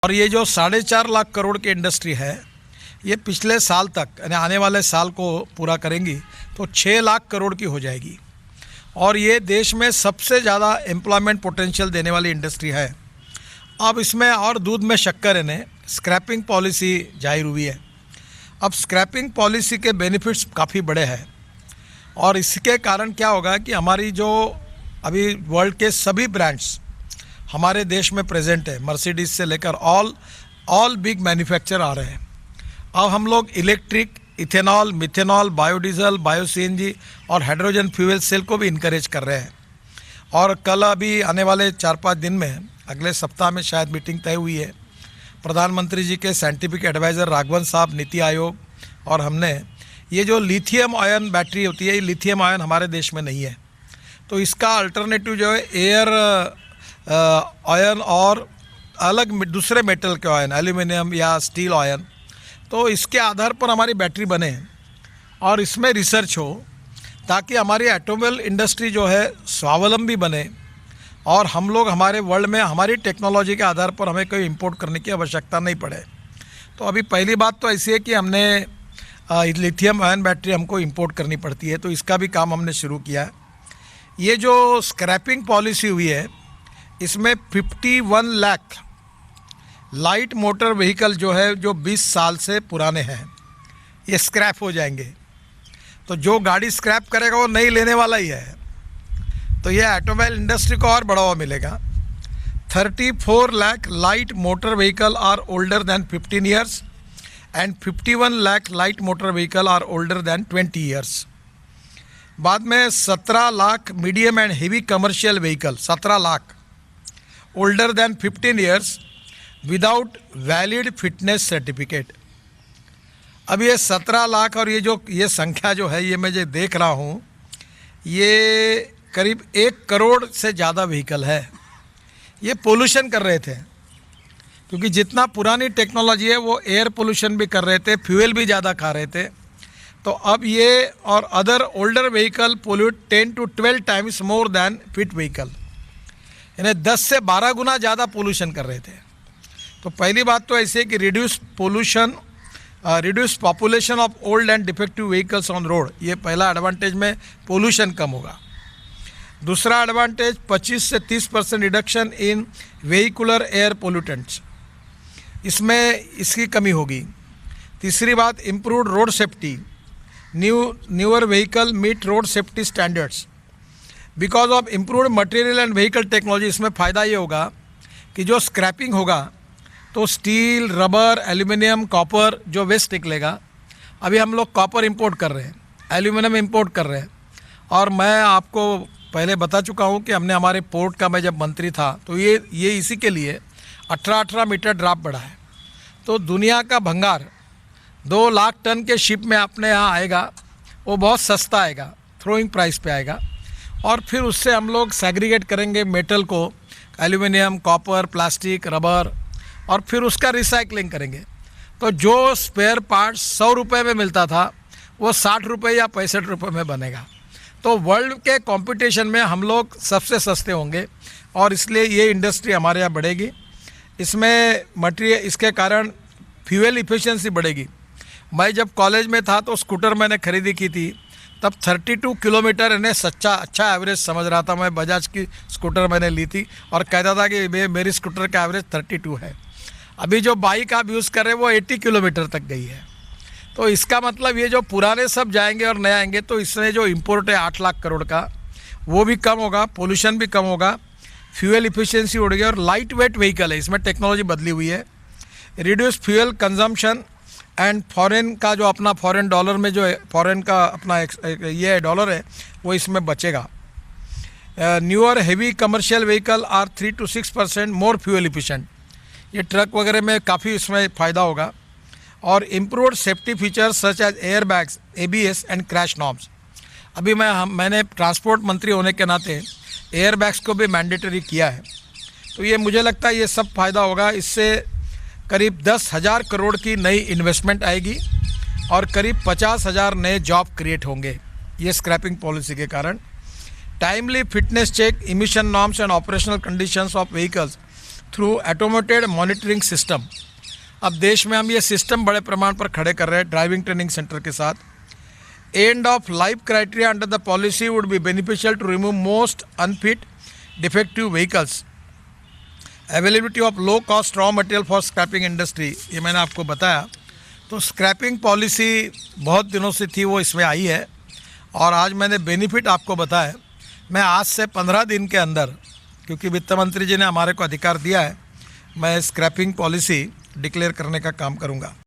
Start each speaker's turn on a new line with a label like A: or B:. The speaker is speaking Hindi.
A: और ये जो 4.5 लाख करोड़ की इंडस्ट्री है, ये पिछले साल तक यानी आने वाले साल को पूरा करेंगी तो 6 लाख करोड़ की हो जाएगी। और ये देश में सबसे ज़्यादा एम्प्लॉयमेंट पोटेंशियल देने वाली इंडस्ट्री है। अब इसमें और दूध में शक्कर है ने स्क्रैपिंग पॉलिसी जाहिर हुई है। अब स्क्रैपिंग पॉलिसी के बेनिफिट्स काफ़ी बड़े हैं और इसके कारण क्या होगा कि हमारी जो अभी वर्ल्ड के सभी ब्रांड्स हमारे देश में प्रेजेंट है, मर्सिडीज से लेकर ऑल बिग मैन्युफैक्चर आ रहे हैं। अब हम लोग electric, ethanol, methanol, biodiesel, bio CNG और हाइड्रोजन फ्यूल सेल को भी इनकरेज कर रहे हैं। और कल अभी आने वाले 4-5 दिन में, अगले सप्ताह में शायद मीटिंग तय हुई है। प्रधानमंत्री जी के साइंटिफिक एडवाइज़र राघवन साहब, नीति आयोग और हमने ये जो लिथियम आयन बैटरी होती है, ये लिथियम आयन हमारे देश में नहीं है, तो इसका अल्टरनेटिव जो है एयर आयन और अलग दूसरे मेटल के आयन, एल्यूमिनियम या स्टील आयन, तो इसके आधार पर हमारी बैटरी बने और इसमें रिसर्च हो ताकि हमारी ऑटोमोबाइल इंडस्ट्री जो है स्वावलंबी बने और हम लोग हमारे वर्ल्ड में हमारी टेक्नोलॉजी के आधार पर हमें कोई इंपोर्ट करने की आवश्यकता नहीं पड़े। तो अभी पहली बात तो ऐसी है कि हमने लिथियम आयन बैटरी हमको इंपोर्ट करनी पड़ती है, तो इसका भी काम हमने शुरू किया है। ये जो स्क्रैपिंग पॉलिसी हुई है, इसमें 51 लाख लाइट मोटर व्हीकल जो है जो 20 साल से पुराने हैं, ये स्क्रैप हो जाएंगे। तो जो गाड़ी स्क्रैप करेगा वो नहीं लेने वाला ही है। तो ये ऑटोमोबाइल इंडस्ट्री को और बढ़ावा मिलेगा। 34 lakh light motor vehicle are older than 15 years and 51 lakh light motor vehicle are older than 20 years. बाद में 17 lakh medium and heavy commercial vehicle, 17 lakh older than 15 years without valid fitness certificate. अब ये 17 लाख और ये संख्या जो है, ये मैं जो देख रहा हूँ, ये करीब 1 करोड़ से ज़्यादा व्हीकल है। ये पोल्यूशन कर रहे थे, क्योंकि जितना पुरानी टेक्नोलॉजी है वो एयर पोल्यूशन भी कर रहे थे, फ्यूल भी ज़्यादा खा रहे थे। तो अब ये और other older vehicle pollute 10 to 12 times more than fit vehicle, यानी 10 से 12 गुना ज़्यादा पोल्यूशन कर रहे थे। तो पहली बात तो ऐसे कि reduce population of old and defective vehicles on road, ये पहला एडवांटेज में पोल्यूशन कम होगा। दूसरा एडवांटेज 25 से 30% reduction in vehicular air pollutants, इसमें इसकी कमी होगी। तीसरी बात improved road safety, newer vehicle meet road safety standards because of improved material and vehicle technology. इसमें फ़ायदा ये होगा कि जो स्क्रैपिंग होगा तो स्टील, रबर, एल्यूमिनियम, कॉपर जो वेस्ट निकलेगा, अभी हम लोग कॉपर इंपोर्ट कर रहे हैं, एल्यूमिनियम इंपोर्ट कर रहे हैं। और मैं आपको पहले बता चुका हूँ कि हमने हमारे पोर्ट का, मैं जब मंत्री था तो ये इसी के लिए 18 मीटर ड्राफ्ट बढ़ा है। तो दुनिया का भंगार 2 लाख टन के शिप में अपने यहाँ आएगा, वो बहुत सस्ता आएगा, थ्रोइंग प्राइस पे आएगा। और फिर उससे हम लोग सेग्रीगेट करेंगे मेटल को, एल्यूमिनियम, कॉपर, प्लास्टिक, रबर, और फिर उसका रिसाइकलिंग करेंगे। तो जो स्पेयर पार्ट्स 100 रुपये में मिलता था वो 60 रुपये या 65 रुपये में बनेगा। तो वर्ल्ड के कंपटीशन में हम लोग सबसे सस्ते होंगे और इसलिए ये इंडस्ट्री हमारे यहाँ बढ़ेगी। इसमें मटेरियल, इसके कारण फ्यूल इफिशिएंसी बढ़ेगी। मैं जब कॉलेज में था तो स्कूटर मैंने खरीदी की थी, तब 32 किलोमीटर इन्हें अच्छा एवरेज समझ रहा था। मैं बजाज की स्कूटर मैंने ली थी और कहता था कि मेरी स्कूटर का एवरेज 32 है। अभी जो बाइक आप यूज़ कर रहे हैं वो 80 किलोमीटर तक गई है। तो इसका मतलब ये जो पुराने सब जाएंगे और नए आएंगे, तो इसमें जो इंपोर्ट है 8 लाख करोड़ का, वो भी कम होगा, पोल्यूशन भी कम होगा, फ्यूल इफिशिएंसी बढ़ेगी और लाइट वेट व्हीकल है, इसमें टेक्नोलॉजी बदली हुई है। Reduce fuel consumption and foreign का जो अपना फॉरेन डॉलर में जो फॉरेन का अपना ये डॉलर है वो इसमें बचेगा। Newer heavy commercial vehicle are 3 to 6% more fuel efficient, ये ट्रक वगैरह में काफ़ी इसमें फ़ायदा होगा। और improved safety features such as air bags, ABS and crash norms. अभी मैंने ट्रांसपोर्ट मंत्री होने के नाते एयर बैग्स को भी मैंडेटरी किया है। तो ये मुझे लगता है ये सब फ़ायदा होगा। इससे करीब 10,000 करोड़ की नई इन्वेस्टमेंट आएगी और करीब 50,000 नए जॉब क्रिएट होंगे ये स्क्रैपिंग पॉलिसी के कारण। Timely fitness check, emission norms and operational conditions of vehicles through automated monitoring system. अब देश में हम ये सिस्टम बड़े प्रमाण पर खड़े कर रहे हैं ड्राइविंग ट्रेनिंग सेंटर के साथ। End of life criteria under the policy would be beneficial to remove most unfit defective vehicles. Availability of low cost raw material for scrapping industry, ये मैंने आपको बताया। तो स्क्रैपिंग पॉलिसी बहुत दिनों से थी, वो इसमें आई है और आज मैंने बेनिफिट आपको बताया। मैं आज से 15 दिन के अंदर, क्योंकि वित्त मंत्री जी ने हमारे को अधिकार दिया है, मैं स्क्रैपिंग पॉलिसी डिक्लेयर करने का काम करूंगा।